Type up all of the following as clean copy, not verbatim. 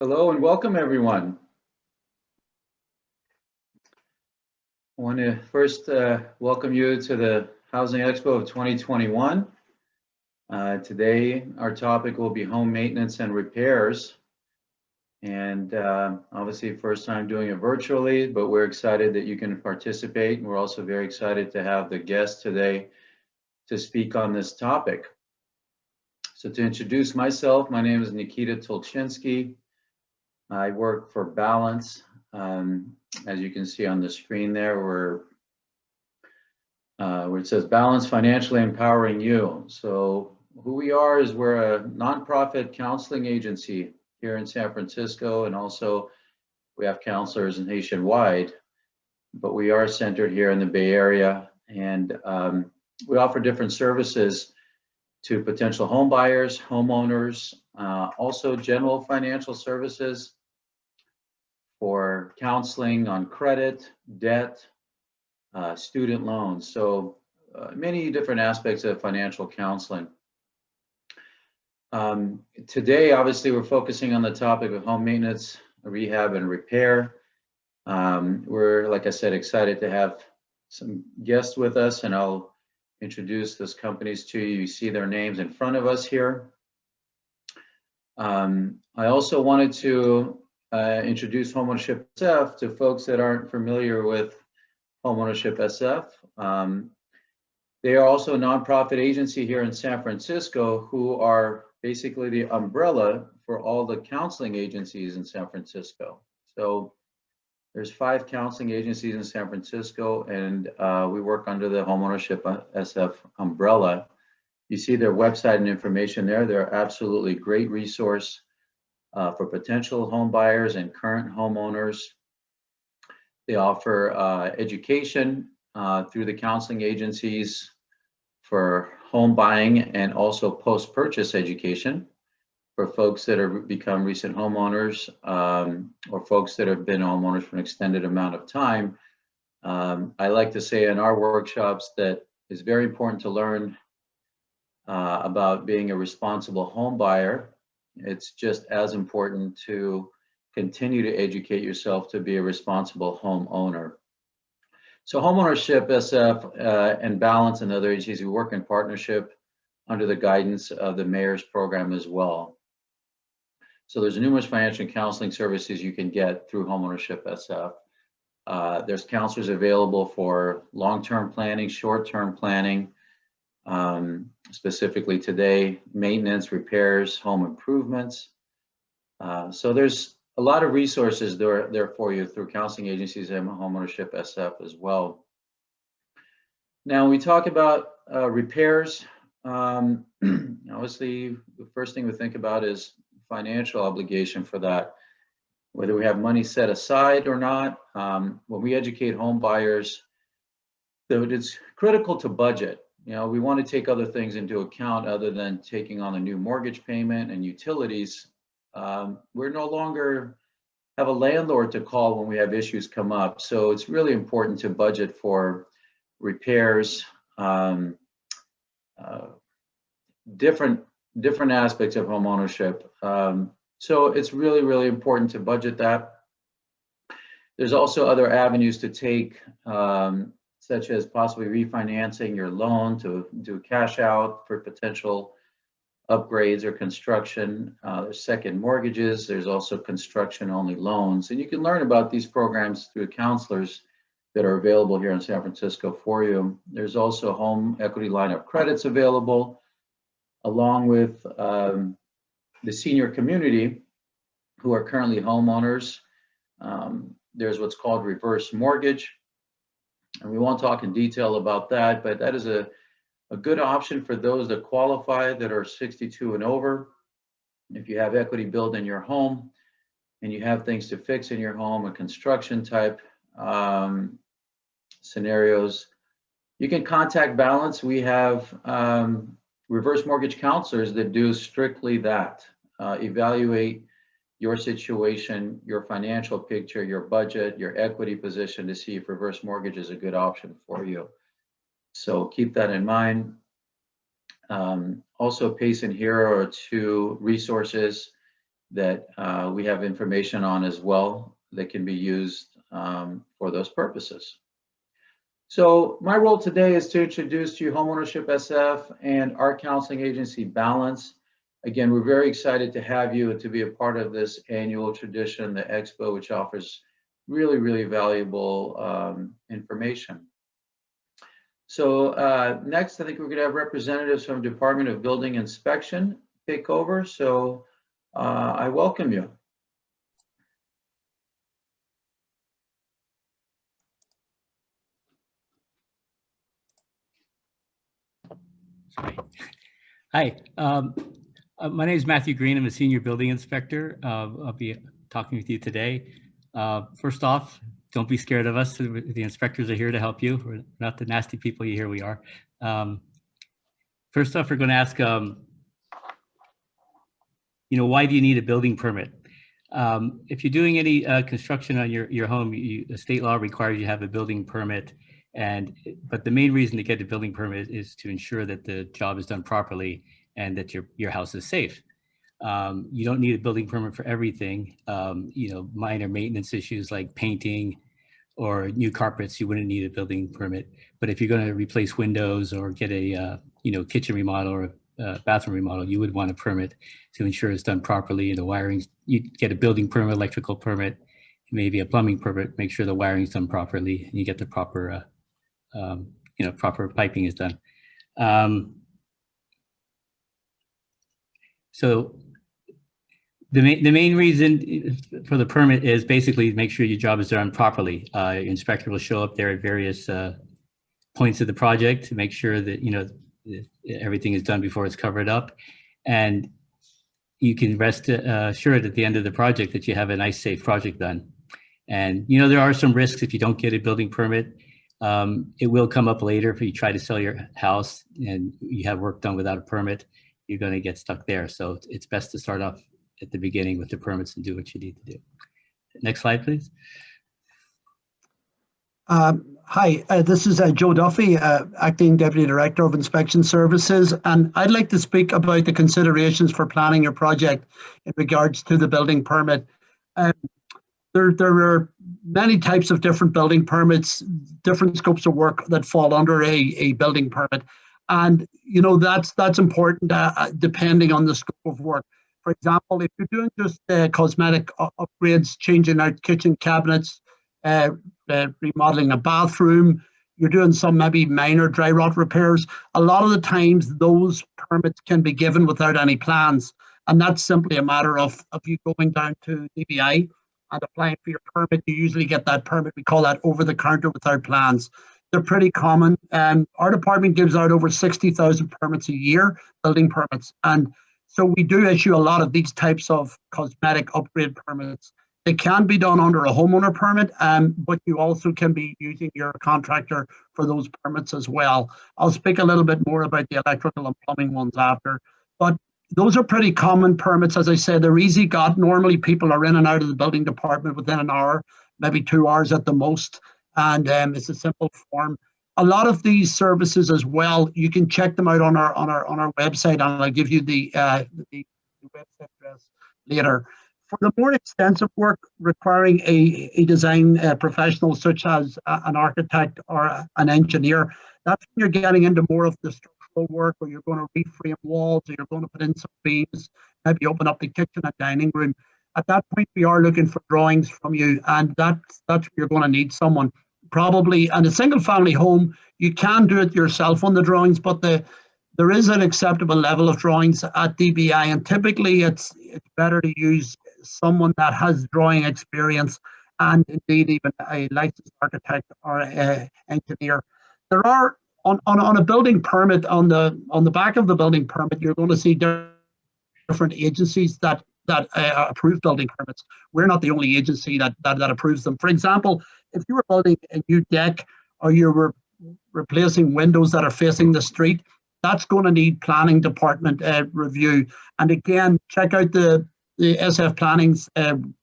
Hello and welcome everyone. I want to first welcome you to the Housing Expo of 2021. Today our topic will be home maintenance and repairs. And obviously first time doing it virtually, but we're excited that you can participate. And we're also very excited to have the guest today to speak on this topic. So to introduce myself, my name is Nikita Tolchinsky. I work for Balance. As you can see on the screen there, where it says Balance Financially Empowering You. So who we are is we're a nonprofit counseling agency here in San Francisco, and also we have counselors nationwide, but we are centered here in the Bay Area, and we offer different services to potential home buyers, homeowners, also general financial services for counseling on credit, debt, student loans. So many different aspects of financial counseling. Today, obviously, we're focusing on the topic of home maintenance, rehab, and repair. We're, like I said, excited to have some guests with us, and I'll introduce those companies to you. You see their names in front of us here. I also wanted to introduce Homeownership SF to folks that aren't familiar with Homeownership SF. They are also a nonprofit agency here in San Francisco who are basically the umbrella for all the counseling agencies in San Francisco. So there's 5 counseling agencies in San Francisco, and we work under the Homeownership SF umbrella. You see their website and information there. They're absolutely great resource for potential home buyers and current homeowners. They offer education through the counseling agencies for home buying, and also post-purchase education for folks that have become recent homeowners or folks that have been homeowners for an extended amount of time. I like to say in our workshops that it's very important to learn about being a responsible home buyer. It's just as important to continue to educate yourself to be a responsible homeowner. So Homeownership SF and Balance and other agencies, we work in partnership under the guidance of the mayor's program as well. So there's numerous financial counseling services you can get through Homeownership SF. There's counselors available for long-term planning, short-term planning, specifically today, maintenance, repairs, home improvements. So there's a lot of resources there for you through counseling agencies and Homeownership SF as well. Now, we talk about repairs. Obviously, the first thing we think about is financial obligation for that, whether we have money set aside or not. When we educate home buyers, it's critical to budget. You know, we want to take other things into account other than taking on a new mortgage payment and utilities. We're no longer have a landlord to call when we have issues come up. So it's really important to budget for repairs, different aspects of home ownership. So it's really, really important to budget that. There's also other avenues to take, such as possibly refinancing your loan to do cash out for potential upgrades or construction. There's second mortgages. There's also construction only loans. And you can learn about these programs through counselors that are available here in San Francisco for you. There's also home equity line of credits available, along with the senior community who are currently homeowners. There's what's called reverse mortgage. And we won't talk in detail about that, but that is a good option for those that qualify that are 62 and over. If you have equity built in your home and you have things to fix in your home, a construction type scenarios, you can contact Balance. We have reverse mortgage counselors that do strictly that, evaluate your situation, your financial picture, your budget, your equity position to see if reverse mortgage is a good option for you. So keep that in mind. Also, PACE and HERO are 2 resources that we have information on as well that can be used for those purposes. So my role today is to introduce to you Homeownership SF and our counseling agency, Balance. Again, we're very excited to have you and to be a part of this annual tradition, the Expo, which offers really, really valuable information. So next, I think we're going to have representatives from Department of Building Inspection take over. So I welcome you. Sorry. Hi, my name is Matthew Green. I'm a senior building inspector. I'll be talking with you today. First off, don't be scared of us. The inspectors are here to help you. We're not the nasty people you hear we are. First off, we're going to ask, why do you need a building permit? If you're doing any construction on your home, the state law requires you have a building permit. But the main reason to get a building permit is to ensure that the job is done properly and that your house is safe. You don't need a building permit for everything. Minor maintenance issues like painting or new carpets, you wouldn't need a building permit. But if you're going to replace windows or get a kitchen remodel or a bathroom remodel, you would want a permit to ensure it's done properly. And the wiring, you get a building permit, electrical permit, maybe a plumbing permit, make sure the wiring's done properly and you get the proper proper piping is done. So the main reason for the permit is basically to make sure your job is done properly. Your inspector will show up there at various points of the project to make sure that everything is done before it's covered up, and you can rest assured at the end of the project that you have a nice, safe project done. And there are some risks if you don't get a building permit. It will come up later if you try to sell your house and you have work done without a permit. You're going to get stuck there. So it's best to start off at the beginning with the permits and do what you need to do. Next slide, please. Hi, this is Joe Duffy, Acting Deputy Director of Inspection Services, and I'd like to speak about the considerations for planning your project in regards to the building permit. There are many types of different building permits, different scopes of work that fall under a building permit. And, that's important depending on the scope of work. For example, if you're doing just cosmetic upgrades, changing out kitchen cabinets, remodeling a bathroom, you're doing some maybe minor dry rot repairs, a lot of the times those permits can be given without any plans. And that's simply a matter of you going down to DBI and applying for your permit. You usually get that permit. We call that over the counter without plans. They're pretty common. Our department gives out over 60,000 permits a year, building permits. And so we do issue a lot of these types of cosmetic upgrade permits. They can be done under a homeowner permit, but you also can be using your contractor for those permits as well. I'll speak a little bit more about the electrical and plumbing ones after. But those are pretty common permits. As I said, they're easy got. Normally people are in and out of the building department within an hour, maybe 2 hours at the most. And it's a simple form. A lot of these services as well, you can check them out on our website, and I'll give you the website address later. For the more extensive work requiring a design professional such as an architect or an engineer, that's when you're getting into more of the structural work, or you're going to reframe walls, or you're going to put in some beams, maybe open up the kitchen and dining room. At that point, we are looking for drawings from you, and that's where you're going to need someone. Probably, and a single family home, you can do it yourself on the drawings, but there is an acceptable level of drawings at DBI, and typically it's better to use someone that has drawing experience, and indeed even a licensed architect or engineer. There are on a building permit, on the back of the building permit, you're going to see different agencies that approve building permits. We're not the only agency that approves them. For example, if you were building a new deck or you were replacing windows that are facing the street, that's going to need planning department review. And again, check out the SF Planning's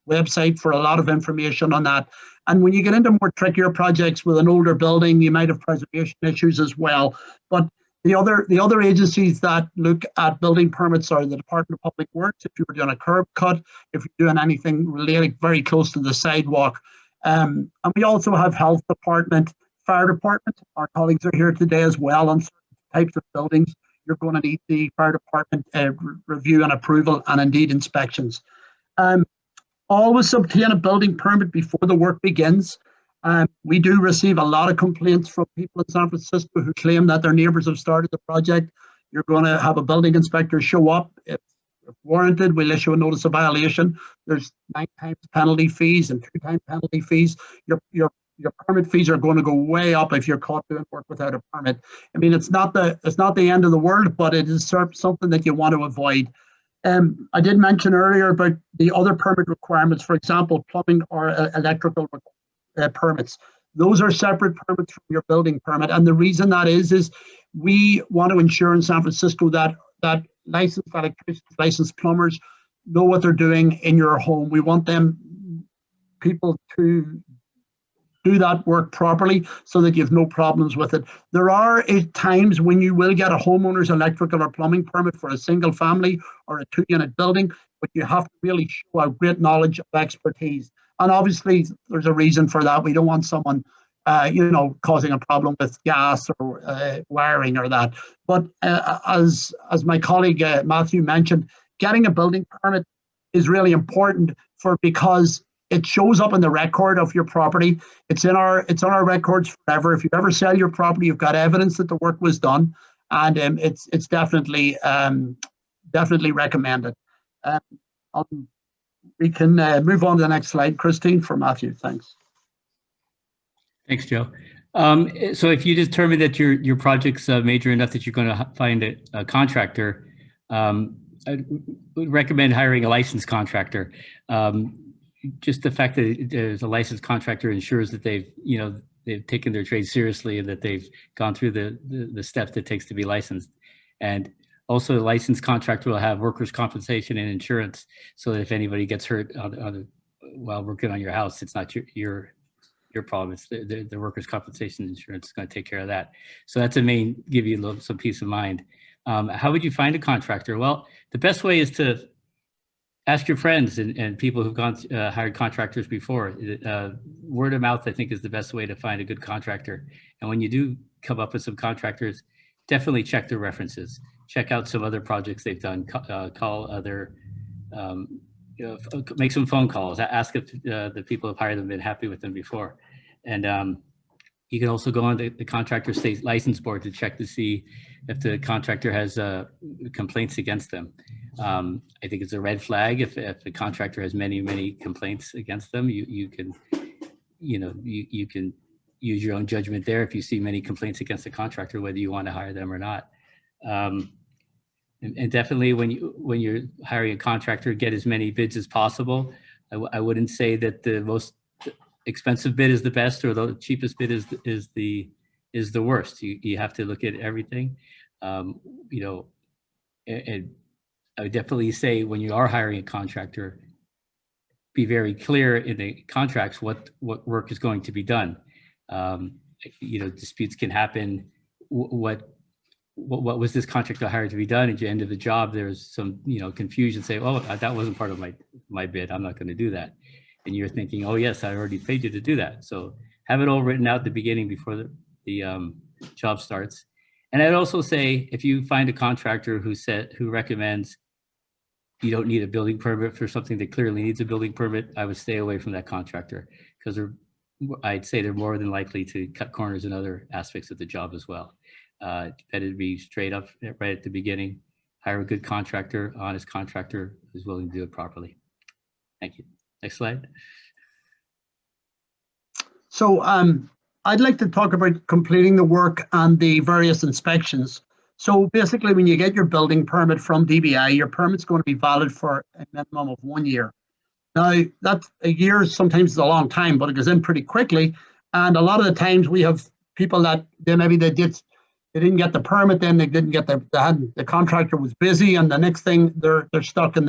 website for a lot of information on that. And when you get into more trickier projects with an older building, you might have preservation issues as well. But The other agencies that look at building permits are the Department of Public Works, if you were doing a curb cut, if you're doing anything related very close to the sidewalk. And we also have Health Department, Fire Department. Our colleagues are here today as well on certain types of buildings. You're going to need the Fire Department review and approval, and indeed inspections. Always obtain a building permit before the work begins. We do receive a lot of complaints from people in San Francisco who claim that their neighbors have started the project. You're going to have a building inspector show up. If warranted, we'll issue a notice of violation. There's 9 times penalty fees and 2 times penalty fees. Your permit fees are going to go way up if you're caught doing work without a permit. I mean, it's not the end of the world, but it is something that you want to avoid. I did mention earlier about the other permit requirements, for example, plumbing or electrical permits. Those are separate permits from your building permit. And the reason that is we want to ensure in San Francisco that licensed electricians, licensed plumbers know what they're doing in your home. We want people to do that work properly so that you have no problems with it. There are times when you will get a homeowner's electrical or plumbing permit for a single family or a 2-unit building, but you have to really show a great knowledge of expertise. And obviously there's a reason for that. We don't want someone causing a problem with gas or wiring or that. But as my colleague Matthew mentioned, getting a building permit is really important because it shows up in the record of your property. It's on our records forever. If you ever sell your property, you've got evidence that the work was done, and it's definitely recommended. We can move on to the next slide, Christine, for Matthew. Thanks. Thanks, Joe. So if you determine that your project's major enough that you're going to find a contractor, I would recommend hiring a licensed contractor. Just the fact that there's a licensed contractor ensures that they've taken their trade seriously and that they've gone through the steps it takes to be licensed. And also, a licensed contractor will have workers' compensation and insurance, so that if anybody gets hurt while working on your house, it's not your problem. It's the workers' compensation insurance is going to take care of that. So that's give you some peace of mind. How would you find a contractor? Well, the best way is to ask your friends and people who've hired contractors before. Word of mouth, I think, is the best way to find a good contractor. And when you do come up with some contractors, definitely check their references. Check out some other projects they've done. Call other, make some phone calls. Ask if the people who've hired them have been happy with them before. And you can also go on the contractor state license board to check to see if the contractor has complaints against them. I think it's a red flag if the contractor has many complaints against them. You can use your own judgment there if you see many complaints against the contractor, whether you want to hire them or not. And definitely when you're hiring a contractor, get as many bids as possible. I wouldn't say that the most expensive bid is the best or the cheapest bid is the worst. You have to look at everything. And I would definitely say when you are hiring a contractor, be very clear in the contracts what work is going to be done. Disputes can happen. What was this contractor hired to be done? At the end of the job, there's some confusion. Say, oh, that wasn't part of my bid. I'm not going to do that. And you're thinking, oh yes, I already paid you to do that. So have it all written out at the beginning before the job starts. And I'd also say if you find a contractor who recommends you don't need a building permit for something that clearly needs a building permit, I would stay away from that contractor because I'd say they're more than likely to cut corners in other aspects of the job as well. Better to be straight up right at the beginning. Hire a good contractor, honest contractor who's willing to do it properly. Thank you. Next slide. So I'd like to talk about completing the work and the various inspections. So basically, when you get your building permit from DBI, your permit's going to be valid for a minimum of 1 year. Now, that's a year sometimes is a long time, but it goes in pretty quickly. And a lot of the times we have people that they didn't get the permit, then they didn't get the contractor was busy, and the next thing they're stuck and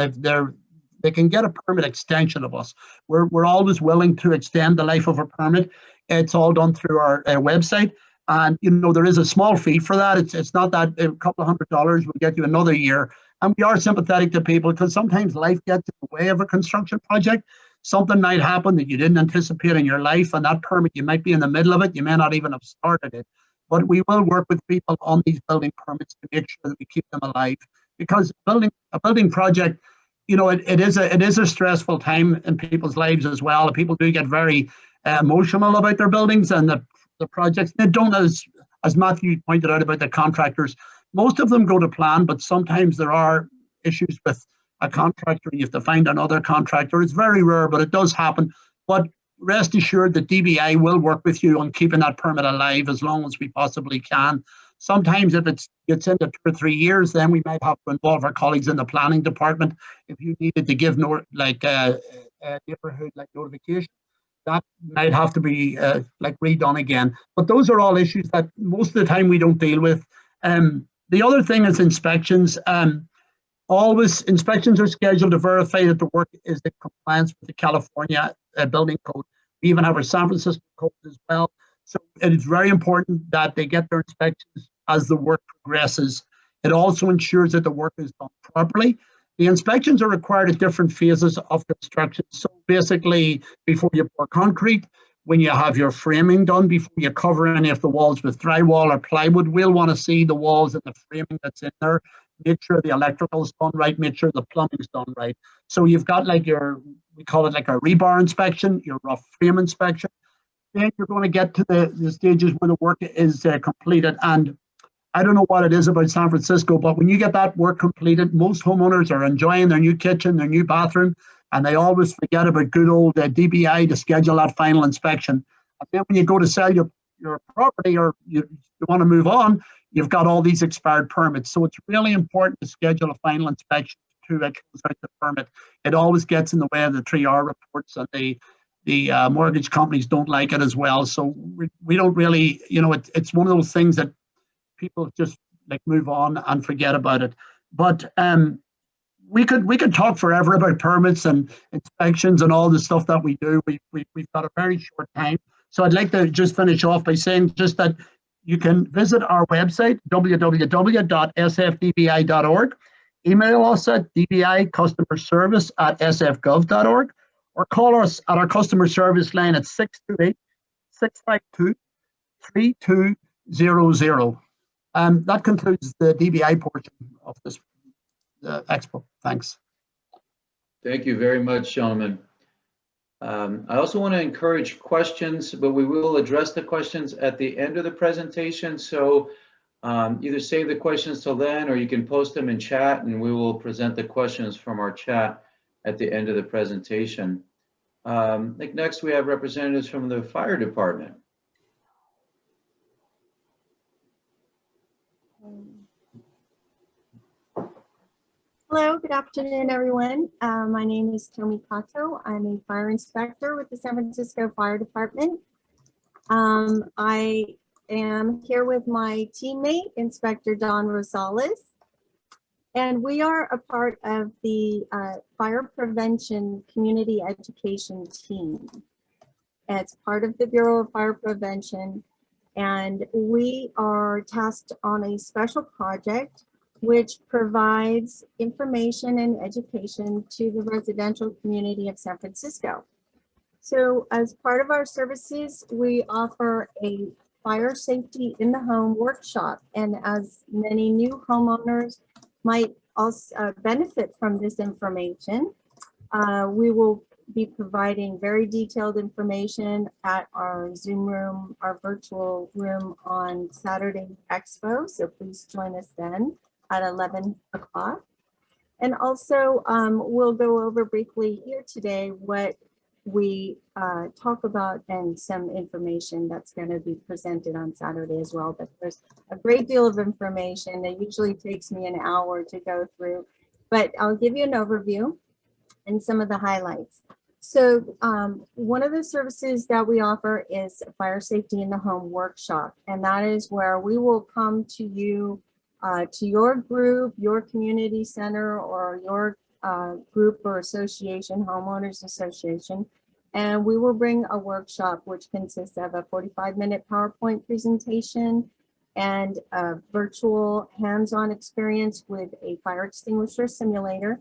they can get a permit extension of us. We're always willing to extend the life of a permit. It's all done through our website, And, you know, there is a small fee for that. It's not that a couple of $100 will get you another year. And we are sympathetic to people because sometimes life gets in the way of a construction project. Something might happen that you didn't anticipate in your life, and that permit, you might be in the middle of it, you may not even have started it. But we will work with people on these building permits to make sure that we keep them alive. Because a building project, you know, it is a stressful time in people's lives as well. People do get very emotional about their buildings and the projects. They don't, as Matthew pointed out about the contractors, most of them go to plan, but sometimes there are issues with a contractor. You have to find another contractor. It's very rare, but it does happen. But rest assured that DBI will work with you on keeping that permit alive as long as we possibly can. Sometimes if it gets into 2 or 3 years, then we might have to involve our colleagues in the planning department. If you needed to give a neighborhood like notification, that might have to be redone again. But those are all issues that most of the time we don't deal with. The other thing is inspections. Always inspections are scheduled to verify that the work is in compliance with the California building code. We even have our San Francisco code as well. So it is very important that they get their inspections as the work progresses. It also ensures that the work is done properly. The inspections are required at different phases of construction. So basically, before you pour concrete, when you have your framing done, before you cover any of the walls with drywall or plywood, we'll want to see the walls and the framing that's in there. Make sure the electrical's done right, make sure the plumbing's done right. So you've got we call it like a rebar inspection, your rough frame inspection. Then you're going to get to the stages where the work is completed. And I don't know what it is about San Francisco, but when you get that work completed, most homeowners are enjoying their new kitchen, their new bathroom, and they always forget about good old DBI to schedule that final inspection. And then when you go to sell your property or you want to move on, you've got all these expired permits. So it's really important to schedule a final inspection to close out the permit. It always gets in the way of the 3R reports, and the mortgage companies don't like it as well. So we don't really, you know, it's one of those things that people just move on and forget about it. But we could talk forever about permits and inspections and all the stuff that we do. We've got a very short time. So I'd like to just finish off by saying just that you can visit our website, www.sfdbi.org, email us at dbicustomerservice@sfgov.org, or call us at our customer service line at 628-652-3200. That concludes the DBI portion of this expo. Thanks. Thank you very much, gentlemen. I also want to encourage questions, but we will address the questions at the end of the presentation. So either save the questions till then, or you can post them in chat, and we will present the questions from our chat at the end of the presentation. I think next we have representatives from the fire department. Hello, good afternoon, everyone. My name is Tomi Kato. I'm a fire inspector with the San Francisco Fire Department. I am here with my teammate, Inspector Don Rosales, and we are a part of the Fire Prevention Community Education team. It's part of the Bureau of Fire Prevention, and we are tasked on a special project which provides information and education to the residential community of San Francisco. So as part of our services, we offer a fire safety in the home workshop. And as many new homeowners might also benefit from this information, we will be providing very detailed information at our Zoom room, our virtual room on Saturday Expo. So please join us then at 11 o'clock. And also we'll go over briefly here today what we talk about and some information that's going to be presented on Saturday as well. But there's a great deal of information that usually takes me an hour to go through, but I'll give you an overview and some of the highlights. So one of the services that we offer is a fire safety in the home workshop, and that is where we will come to you, to your group, your community center, or your group or association, homeowners association, And we will bring a workshop which consists of a 45-minute PowerPoint presentation and a virtual hands-on experience with a fire extinguisher simulator,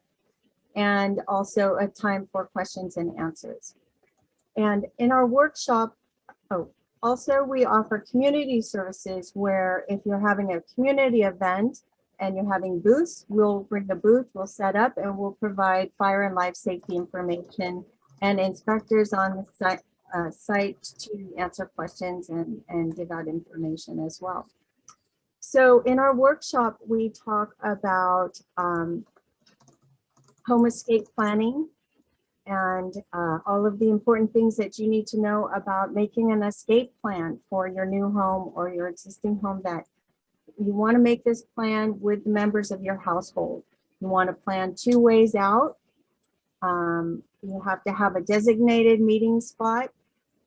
and also a time for questions and answers. And in our workshop, also we offer community services where if you're having a community event and you're having booths, we'll bring the booth, we'll set up, and we'll provide fire and life safety information and inspectors on the site to answer questions and give out information as well. So in our workshop, we talk about home escape planning and all of the important things that you need to know about making an escape plan for your new home or your existing home. That you want to make this plan with members of your household. You want to plan 2 ways out. You have to have a designated meeting spot,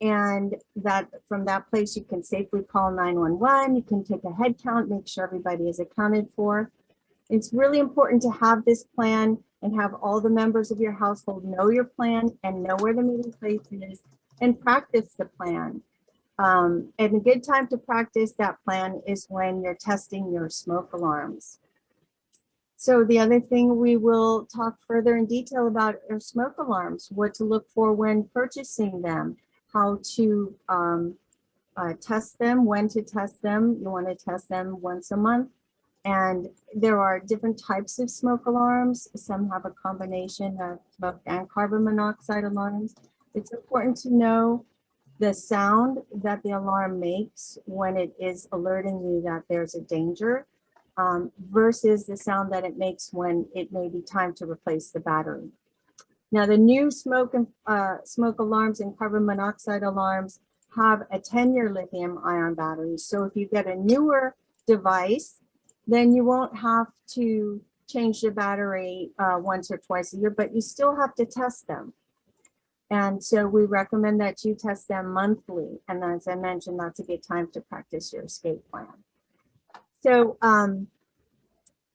and that from that place you can safely call 911. You can take a head count, make sure everybody is accounted for. It's really important to have this plan and have all the members of your household know your plan and know where the meeting place is and practice the plan. And a good time to practice that plan is when you're testing your smoke alarms. So the other thing we will talk further in detail about are smoke alarms, what to look for when purchasing them, how to test them, when to test them. You want to test them once a month. And there are different types of smoke alarms. Some have a combination of smoke and carbon monoxide alarms. It's important to know the sound that the alarm makes when it is alerting you that there's a danger versus the sound that it makes when it may be time to replace the battery. Now, the new smoke alarms and carbon monoxide alarms have a 10-year lithium-ion battery. So if you get a newer device, then you won't have to change the battery once or twice a year, but you still have to test them. And so we recommend that you test them monthly. And as I mentioned, that's a good time to practice your escape plan. So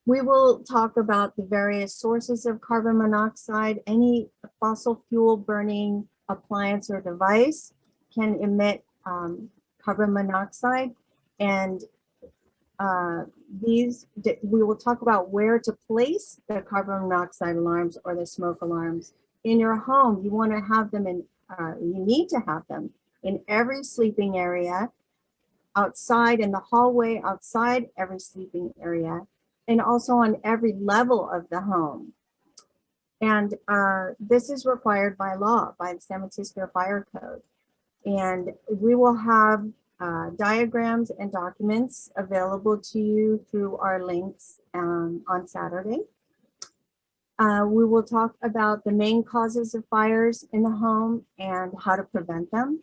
we will talk about the various sources of carbon monoxide. Any fossil fuel burning appliance or device can emit carbon monoxide, and we will talk about where to place the carbon monoxide alarms or the smoke alarms in your home. You want to have them in, you need to have them in every sleeping area, outside in the hallway, outside every sleeping area, and also on every level of the home. And this is required by law, by the San Francisco Fire Code. And we will have diagrams and documents available to you through our links on Saturday. We will talk about the main causes of fires in the home and how to prevent them.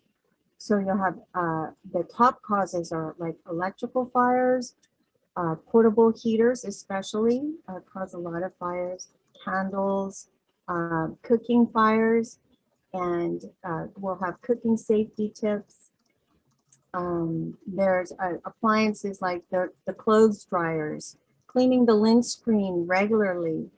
So you'll have the top causes are like electrical fires, portable heaters especially cause a lot of fires, candles, cooking fires, and we'll have cooking safety tips. There's appliances like the clothes dryers. Cleaning the lint screen regularly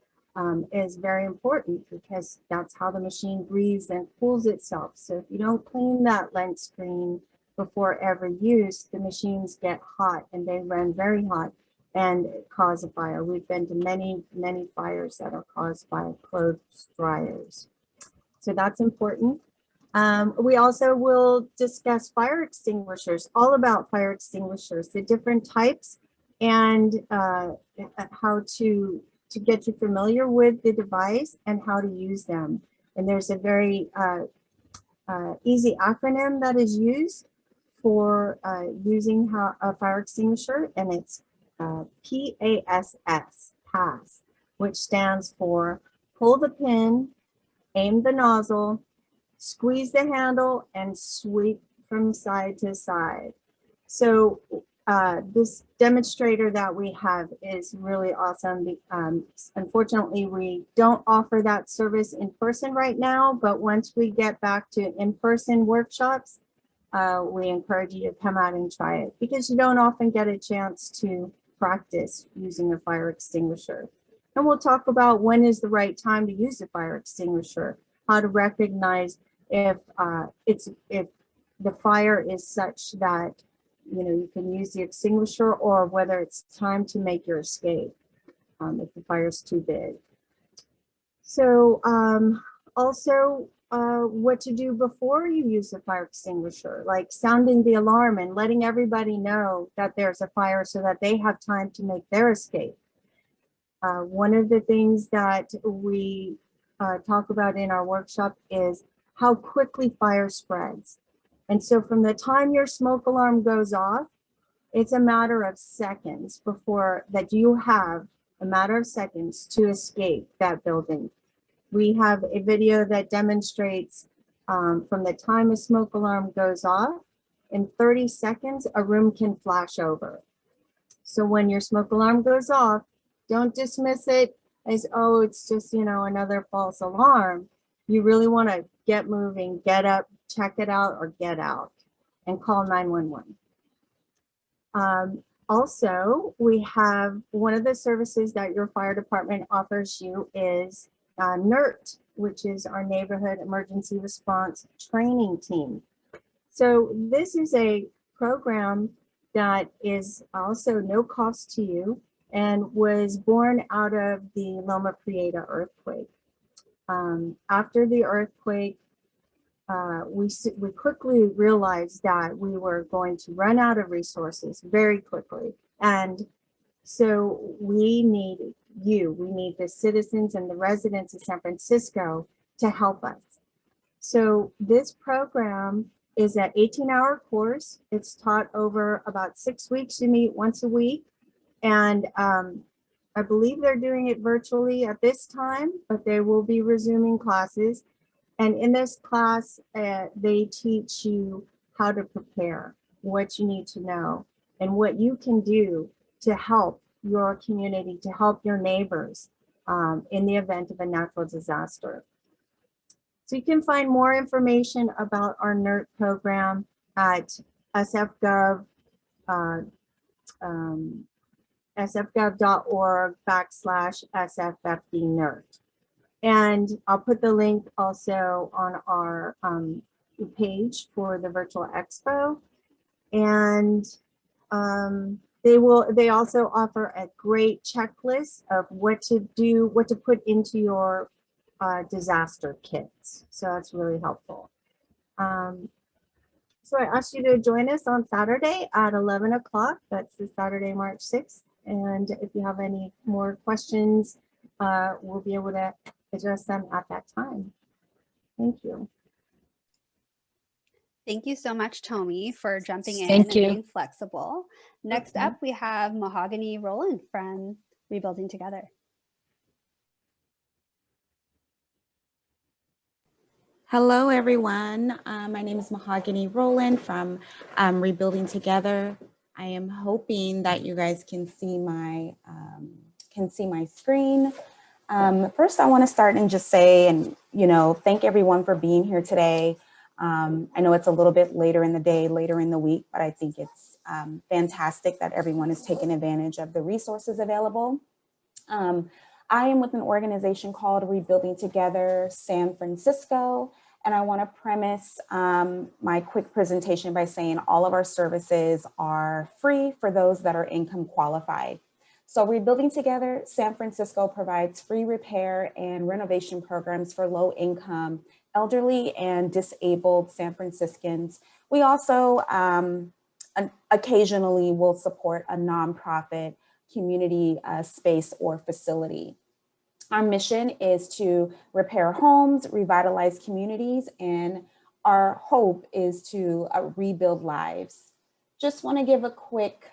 is very important because that's how the machine breathes and cools itself. So if you don't clean that lint screen before every use, the machines get hot and they run very hot and cause a fire. We've been to many, many fires that are caused by clothes dryers. So that's important. We also will discuss fire extinguishers, all about fire extinguishers, the different types, and how to get you familiar with the device and how to use them. And there's a very easy acronym that is used for using a fire extinguisher, and it's PASS, PASS, which stands for pull the pin, aim the nozzle, squeeze the handle, and sweep from side to side. So this demonstrator that we have is really awesome. Unfortunately, we don't offer that service in person right now, but once we get back to in-person workshops, we encourage you to come out and try it because you don't often get a chance to practice using a fire extinguisher. And we'll talk about when is the right time to use a fire extinguisher, how to recognize if if the fire is such that you can use the extinguisher, or whether it's time to make your escape if the fire is too big. So also what to do before you use the fire extinguisher, like sounding the alarm and letting everybody know that there's a fire so that they have time to make their escape. One of the things that we talk about in our workshop is how quickly fire spreads. And so from the time your smoke alarm goes off, it's a matter of seconds before that you have a matter of seconds to escape that building. We have a video that demonstrates from the time a smoke alarm goes off, in 30 seconds, a room can flash over. So when your smoke alarm goes off, don't dismiss it as, oh, it's just, another false alarm. You really want to get moving, get up, check it out, or get out and call 911. Also, we have one of the services that your fire department offers you is NERT, which is our Neighborhood Emergency Response Training Team. So this is a program that is also no cost to you and was born out of the Loma Prieta earthquake. After the earthquake, we quickly realized that we were going to run out of resources very quickly. And so we need the citizens and the residents of San Francisco to help us. So this program is an 18-hour course. It's taught over about 6 weeks. You meet once a week. And I believe they're doing it virtually at this time, but they will be resuming classes. And in this class, they teach you how to prepare, what you need to know, and what you can do to help your community, to help your neighbors in the event of a natural disaster. So you can find more information about our NERT program at sfgov, sfgov.org/SFFD-NERT. And I'll put the link also on our page for the virtual expo. And they also offer a great checklist of what to do, what to put into your disaster kits. So that's really helpful. So I asked you to join us on Saturday at 11 o'clock. That's the Saturday, March 6th. And if you have any more questions, we'll be able to address them at that time. Thank you. Thank you so much, Tomi, for jumping in Thank and you. being flexible. Next up, we have Mahogany Rowland from Rebuilding Together. Hello, everyone. My name is Mahogany Rowland from Rebuilding Together. I am hoping that you guys can see my screen. First, I want to start and just say, and thank everyone for being here today. I know it's a little bit later in the day, later in the week, but I think it's fantastic that everyone is taking advantage of the resources available. I am with an organization called Rebuilding Together San Francisco, and I want to premise my quick presentation by saying all of our services are free for those that are income qualified. So Rebuilding Together San Francisco provides free repair and renovation programs for low income, elderly and disabled San Franciscans. We also occasionally will support a nonprofit community space or facility. Our mission is to repair homes, revitalize communities, and our hope is to rebuild lives. Just want to give a quick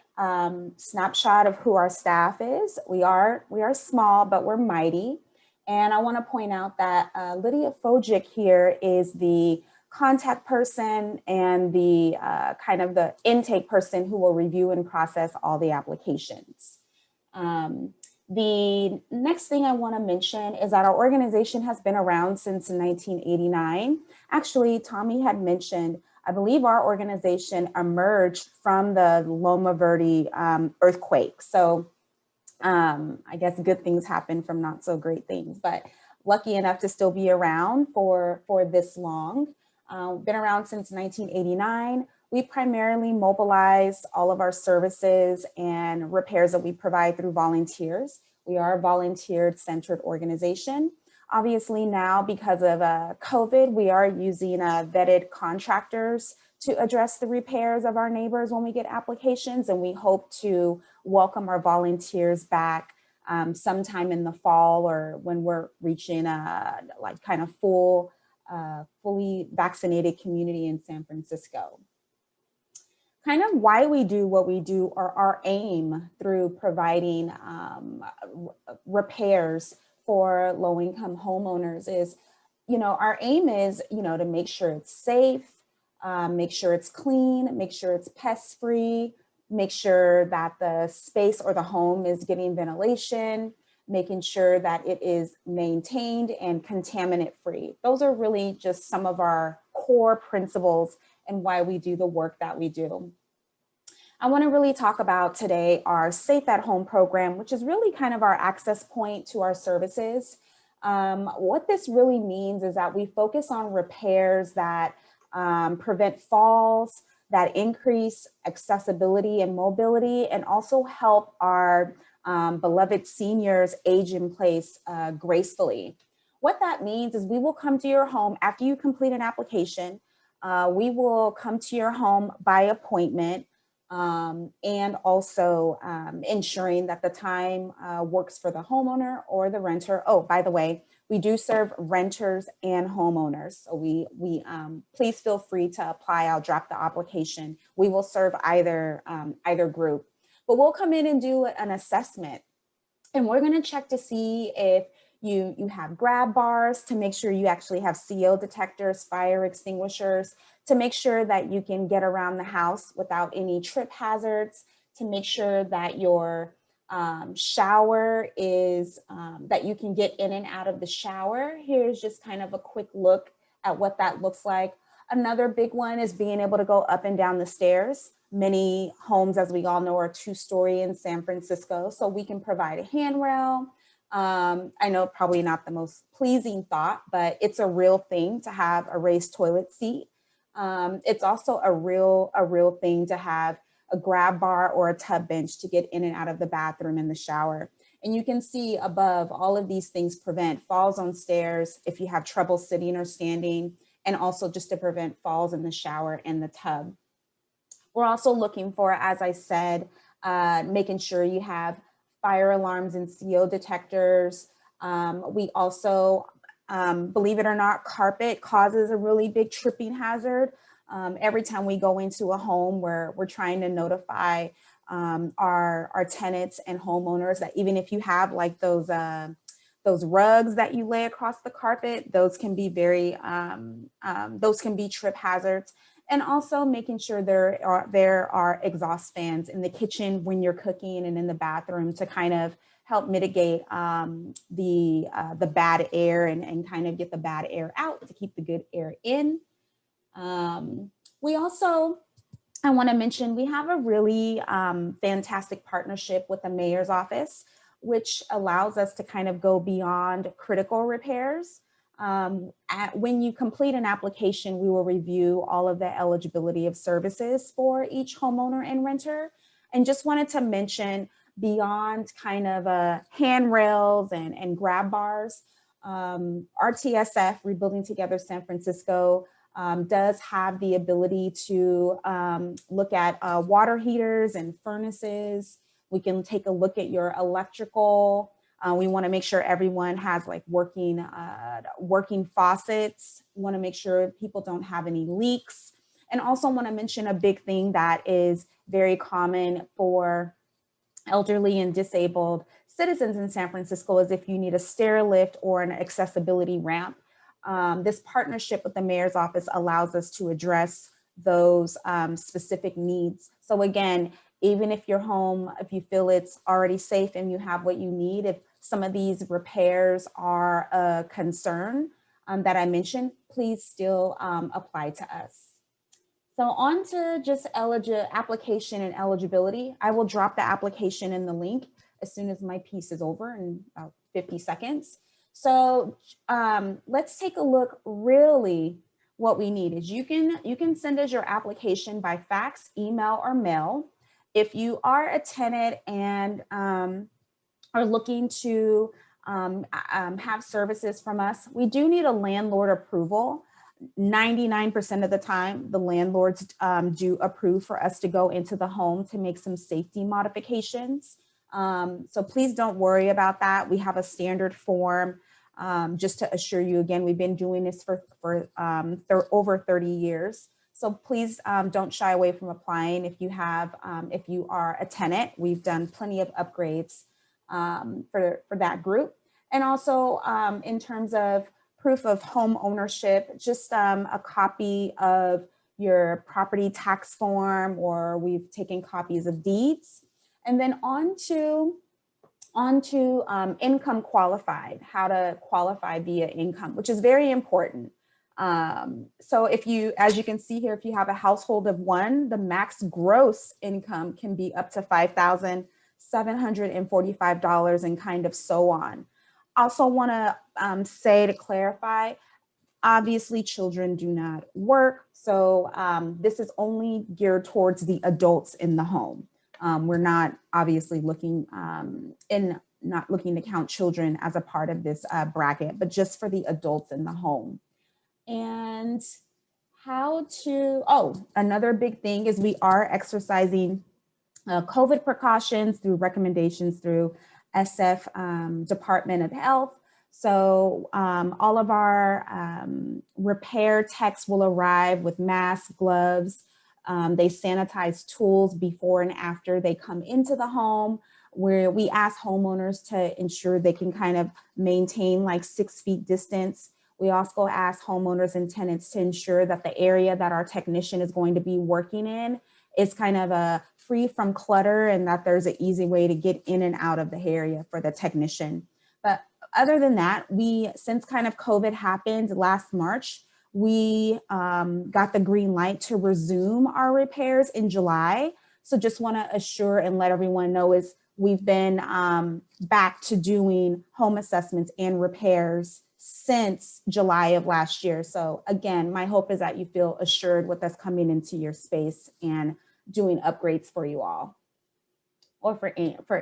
snapshot of who our staff is. We are small, but we're mighty. And I want to point out that Lydia Fojic here is the contact person and the kind of the intake person who will review and process all the applications. The next thing I want to mention is that our organization has been around since 1989. Actually, Tomi had mentioned, I believe our organization emerged from the Loma Verde earthquake. So I guess good things happen from not so great things, but lucky enough to still be around for this long. Been around since 1989. We primarily mobilize all of our services and repairs that we provide through volunteers. We are a volunteer-centered organization. Obviously now, because of COVID, we are using vetted contractors to address the repairs of our neighbors when we get applications, and we hope to welcome our volunteers back sometime in the fall or when we're reaching like kind of fully vaccinated community in San Francisco. Kind of why we do what we do, or our aim through providing repairs for low-income homeowners is, our aim is, to make sure it's safe, make sure it's clean, make sure it's pest-free, make sure that the space or the home is getting ventilation, making sure that it is maintained and contaminant-free. Those are really just some of our core principles and why we do the work that we do. I want to really talk about today our Safe at Home program, which is really kind of our access point to our services. What this really means is that we focus on repairs that prevent falls, that increase accessibility and mobility, and also help our beloved seniors age in place gracefully. What that means is we will come to your home after you complete an application. We will come to your home by appointment, and also ensuring that the time works for the homeowner or the renter. Oh, by the way, we do serve renters and homeowners. So please feel free to apply. I'll drop the application. We will serve either group, but we'll come in and do an assessment, and we're going to check to see if you have grab bars, to make sure you actually have CO detectors, fire extinguishers, to make sure that you can get around the house without any trip hazards, to make sure that your shower is, that you can get in and out of the shower. Here's just kind of a quick look at what that looks like. Another big one is being able to go up and down the stairs. Many homes, as we all know, are 2-story in San Francisco, so we can provide a handrail. I know probably not the most pleasing thought, but it's a real thing to have a raised toilet seat. It's also a real thing to have a grab bar or a tub bench to get in and out of the bathroom and the shower. And you can see above, all of these things prevent falls on stairs if you have trouble sitting or standing, and also just to prevent falls in the shower and the tub. We're also looking for, as I said, making sure you have fire alarms and CO detectors. We also, believe it or not, carpet causes a really big tripping hazard. Every time we go into a home where we're trying to notify our tenants and homeowners that even if you have like those rugs that you lay across the carpet, those can be those can be trip hazards. And also making sure there are exhaust fans in the kitchen when you're cooking, and in the bathroom to kind of help mitigate the bad air and kind of get the bad air out to keep the good air in. We also, I want to mention, we have a really fantastic partnership with the mayor's office, which allows us to kind of go beyond critical repairs. When you complete an application, we will review all of the eligibility of services for each homeowner and renter. And just wanted to mention, beyond kind of handrails and grab bars, RTSF, Rebuilding Together San Francisco, does have the ability to look at water heaters and furnaces. We can take a look at your electrical. We want to make sure everyone has like working faucets. We want to make sure people don't have any leaks. And also want to mention a big thing that is very common for elderly and disabled citizens in San Francisco is if you need a stair lift or an accessibility ramp. This partnership with the mayor's office allows us to address those specific needs. So again, even if your home, if you feel it's already safe and you have what you need, if some of these repairs are a concern that I mentioned, please still apply to us. So on to just application and eligibility. I will drop the application in the link as soon as my piece is over in about 50 seconds. So let's take a look really what we need is you can send us your application by fax, email, or mail. If you are a tenant and are looking to have services from us, we do need a landlord approval. 99% of the time, the landlords do approve for us to go into the home to make some safety modifications. So please don't worry about that. We have a standard form. Just to assure you, again, we've been doing this for over 30 years. So please don't shy away from applying if you are a tenant. We've done plenty of upgrades for that group. And also in terms of proof of home ownership, just a copy of your property tax form, or we've taken copies of deeds. And then on to income qualified, how to qualify via income, which is very important. So if you, as you can see here, if you have a household of one, the max gross income can be up to $5,745 and kind of so on. Also want to say, to clarify, obviously children do not work. So this is only geared towards the adults in the home. We're not obviously looking not looking to count children as a part of this bracket, but just for the adults in the home. And another big thing is we are exercising COVID precautions through recommendations through SF Department of Health. So all of our repair techs will arrive with masks, gloves. They sanitize tools before and after they come into the home, where we ask homeowners to ensure they can kind of maintain like 6 feet distance. We also ask homeowners and tenants to ensure that the area that our technician is going to be working in is kind of free from clutter, and that there's an easy way to get in and out of the area for the technician. But other than that, since kind of COVID happened last March, we got the green light to resume our repairs in July. So just want to assure and let everyone know is we've been back to doing home assessments and repairs since July of last year. So again, my hope is that you feel assured with us coming into your space and doing upgrades for you all, or for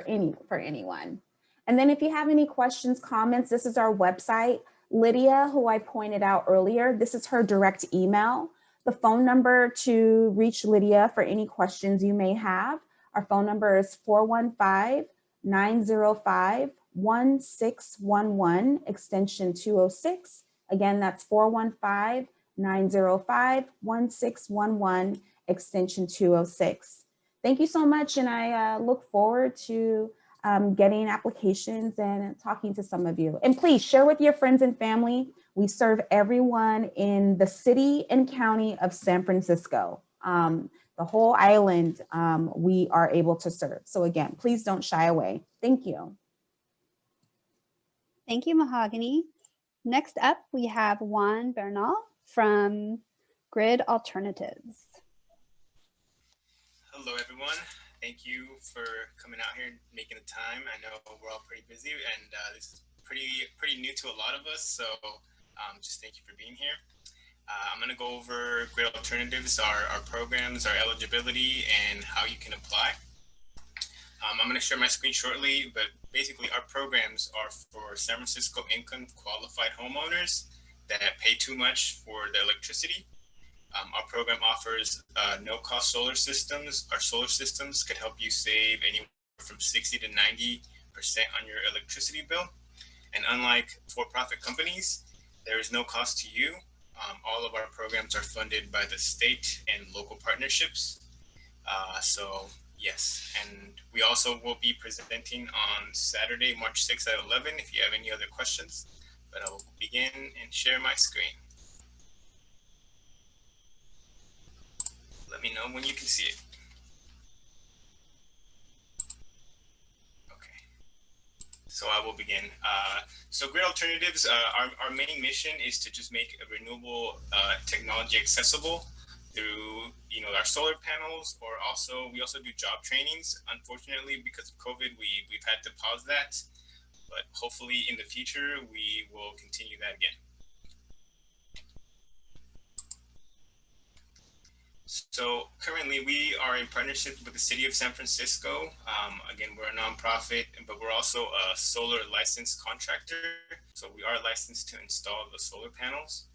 anyone. And then if you have any questions, comments, this is our website. Lydia, who I pointed out earlier, this is her direct email. The phone number to reach Lydia for any questions you may have, our phone number is 415-905-1611, extension 206. Again, that's 415-905-1611, extension 206. Thank you so much, and I look forward to getting applications and talking to some of you. And please share with your friends and family. We serve everyone in the city and county of San Francisco. The whole island we are able to serve. So again, please don't shy away. Thank you. Thank you, Mahogany. Next up, we have Juan Bernal from Grid Alternatives. Hello, everyone. Thank you for coming out here and making the time. I know we're all pretty busy, and this is pretty new to a lot of us. So just thank you for being here. I'm going to go over Grid Alternatives, our programs, our eligibility, and how you can apply. I'm going to share my screen shortly, but basically our programs are for San Francisco income qualified homeowners that pay too much for their electricity. Our program offers no-cost solar systems. Our solar systems could help you save anywhere from 60 to 90% on your electricity bill. And unlike for-profit companies, there is no cost to you. All of our programs are funded by the state and local partnerships. So yes, and we also will be presenting on Saturday, March 6th at 11 if you have any other questions. But I will begin and share my screen. Let me know when you can see it. Okay, so I will begin. So Grid Alternatives, our main mission is to just make a renewable technology accessible through our solar panels, or we also do job trainings. Unfortunately, because of COVID, we've had to pause that, but hopefully in the future we will continue that again. So currently we are in partnership with the city of San Francisco. Again, we're a nonprofit, but we're also a solar licensed contractor. So we are licensed to install the solar panels.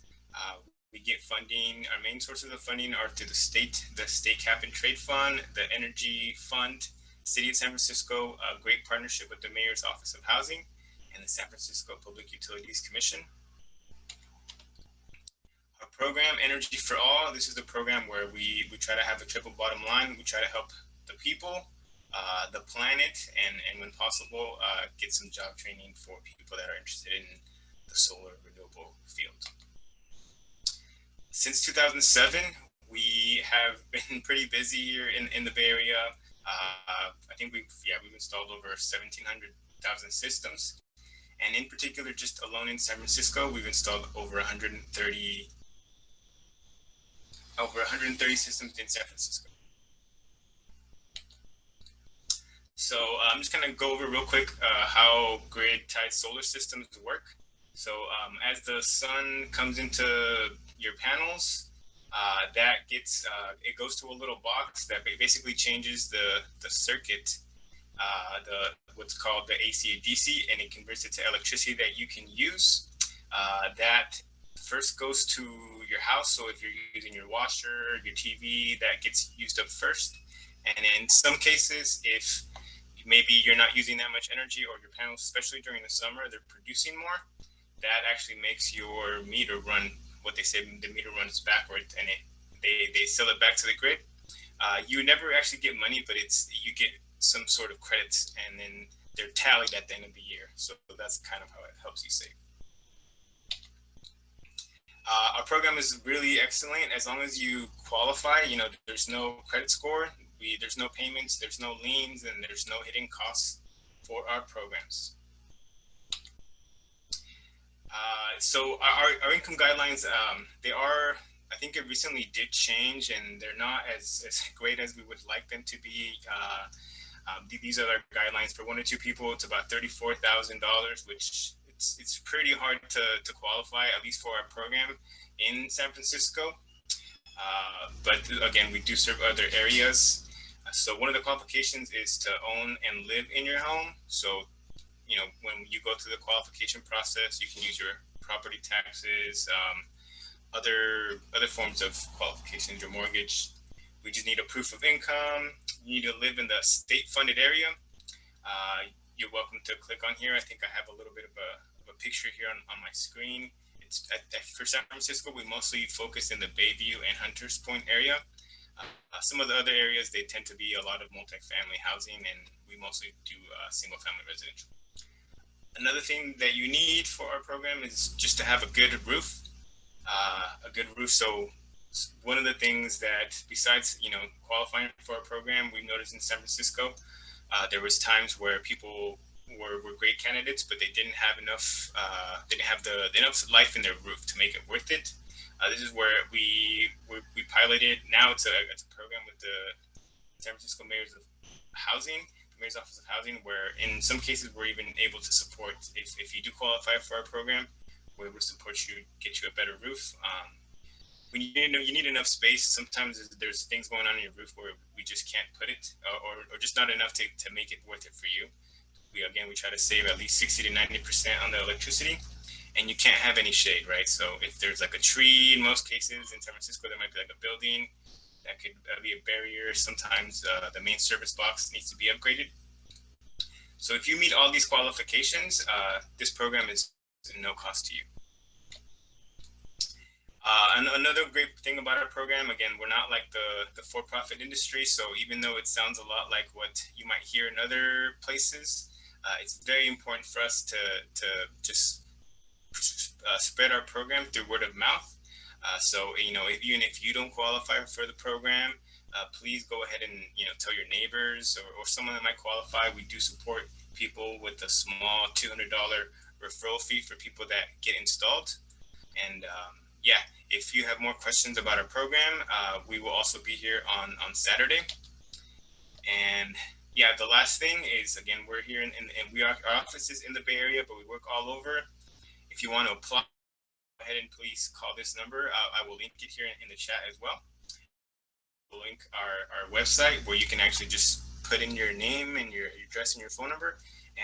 We get funding. Our main sources of funding are through the state cap and trade fund, the energy fund, city of San Francisco, a great partnership with the mayor's office of housing and the San Francisco Public Utilities Commission. Our program, Energy for All, this is the program where we try to have a triple bottom line. We try to help the people, the planet, and when possible, get some job training for people that are interested in the solar renewable field. Since 2007, we have been pretty busy here in the Bay Area. I think we've installed over 1,700,000 systems. And in particular, just alone in San Francisco, we've installed over 130 systems in San Francisco. So I'm just gonna go over real quick how grid-tied solar systems work. So as the sun comes into your panels, it goes to a little box that basically changes the circuit, what's called the AC to DC, and it converts it to electricity that you can use. That first goes to your house. So if you're using your washer, your TV, that gets used up first. And in some cases, if maybe you're not using that much energy, or your panels, especially during the summer, they're producing more, that actually makes your meter run, what they say, the meter runs backwards, and they sell it back to the grid. You never actually get money, but you get some sort of credits, and then they're tallied at the end of the year. So that's kind of how it helps you save. Our program is really excellent. As long as you qualify, there's no credit score, there's no payments, there's no liens, and there's no hidden costs for our programs. So our income guidelines, I think it recently did change, and they're not as great as we would like them to be. These are our guidelines for 1 or 2 people. It's about $34,000, which it's pretty hard to qualify, at least for our program in San Francisco. But again, we do serve other areas. So one of the qualifications is to own and live in your home. So, when you go through the qualification process, you can use your property taxes, other forms of qualifications, your mortgage. We just need a proof of income. You need to live in the state-funded area. You're welcome to click on here. I think I have a little bit of a picture here on my screen. It's for San Francisco, we mostly focus in the Bayview and Hunters Point area. Some of the other areas, they tend to be a lot of multifamily housing, and we mostly do single-family residential. Another thing that you need for our program is just to have a good roof. So one of the things that, besides qualifying for our program, we've noticed in San Francisco, there was times where people were great candidates, but they didn't have enough enough life in their roof to make it worth it. This is where we piloted. Now it's a program with the San Francisco Mayor's Office of Housing, where in some cases we're even able to support, if you do qualify for our program, we're able to support you, get you a better roof. When you need enough space, sometimes there's things going on in your roof where we just can't put it, or just not enough to make it worth it for you. We try to save at least 60 to 90% on the electricity, and you can't have any shade, right? So if there's like a tree, in most cases in San Francisco, there might be like a building that could be a barrier. Sometimes the main service box needs to be upgraded. So if you meet all these qualifications, this program is no cost to you. And another great thing about our program, again, we're not like the for-profit industry. So even though it sounds a lot like what you might hear in other places, it's very important for us to just spread our program through word of mouth. So even if you don't qualify for the program, please go ahead and tell your neighbors or someone that might qualify. We do support people with a small $200 referral fee for people that get installed. And yeah, if you have more questions about our program, we will also be here on Saturday. And yeah, the last thing is, again, we're here and our office is in the Bay Area, but we work all over. If you want to apply, go ahead and please call this number. I will link it here in the chat as well. link our website where you can actually just put in your name and your address and your phone number,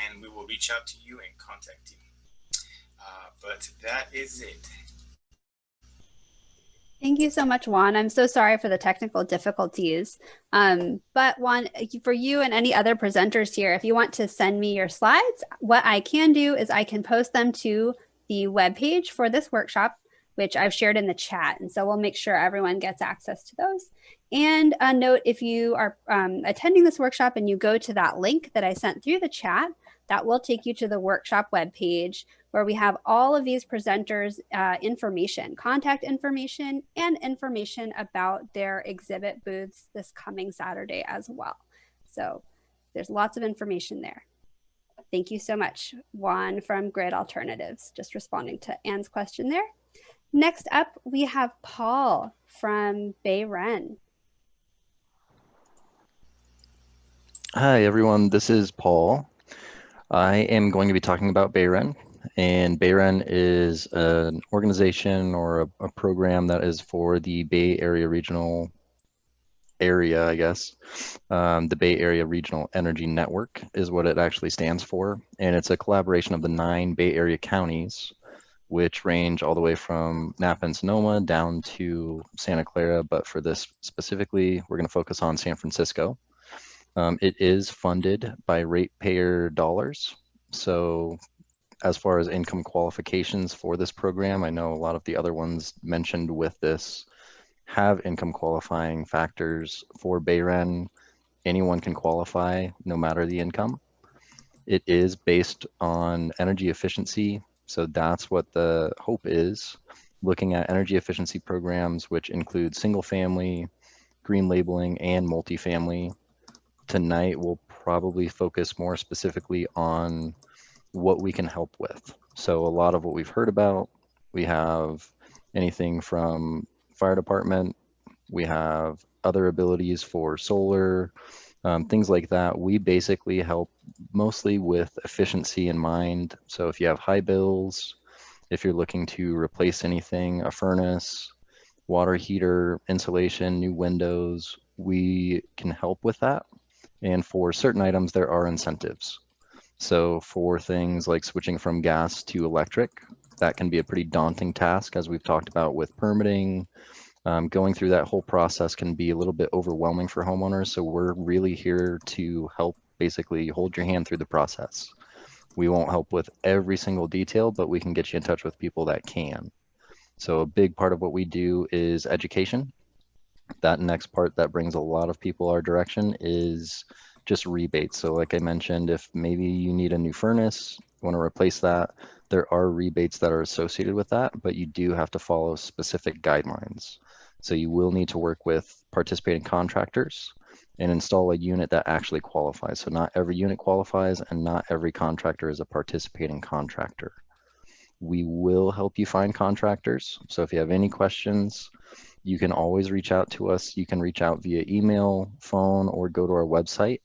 and we will reach out to you and contact you. But that is it. Thank you so much, Juan. I'm so sorry for the technical difficulties. But Juan, for you and any other presenters here, if you want to send me your slides, what I can do is I can post them to the webpage for this workshop, which I've shared in the chat. And so we'll make sure everyone gets access to those. And a note, if you are attending this workshop and you go to that link that I sent through the chat, that will take you to the workshop webpage where we have all of these presenters' information, contact information, and information about their exhibit booths this coming Saturday as well. So there's lots of information there. Thank you so much, Juan from Grid Alternatives, just responding to Anne's question there. Next up, we have Paul from Bay Ren. Hi, everyone. This is Paul. I am going to be talking about Bay Ren. And Bay Ren is an organization or a program that is for the Bay Area regional area, I guess. The Bay Area Regional Energy Network is what it actually stands for. And it's a collaboration of the 9 Bay Area counties, which range all the way from Napa and Sonoma down to Santa Clara. But for this specifically, we're going to focus on San Francisco. It is funded by ratepayer dollars. So as far as income qualifications for this program, I know a lot of the other ones mentioned with this have income qualifying factors. For Bay Ren, anyone can qualify no matter the income. It is based on energy efficiency. So that's what the hope is, looking at energy efficiency programs, which include single family, green labeling, and multifamily. Tonight, we'll probably focus more specifically on what we can help with. So a lot of what we've heard about, we have anything from fire department, we have other abilities for solar, things like that. We basically help mostly with efficiency in mind. So if you have high bills, if you're looking to replace anything, a furnace, water heater, insulation, new windows, we can help with that. And for certain items, there are incentives. So for things like switching from gas to electric, that can be a pretty daunting task, as we've talked about with permitting. Going through that whole process can be a little bit overwhelming for homeowners. So we're really here to help basically hold your hand through the process. We won't help with every single detail, but we can get you in touch with people that can. So a big part of what we do is education. That next part that brings a lot of people our direction is just rebates. So like I mentioned, if maybe you need a new furnace, you want to replace that, there are rebates that are associated with that, but you do have to follow specific guidelines. So you will need to work with participating contractors and install a unit that actually qualifies. So not every unit qualifies, and not every contractor is a participating contractor. We will help you find contractors. So if you have any questions, you can always reach out to us. You can reach out via email, phone, or go to our website.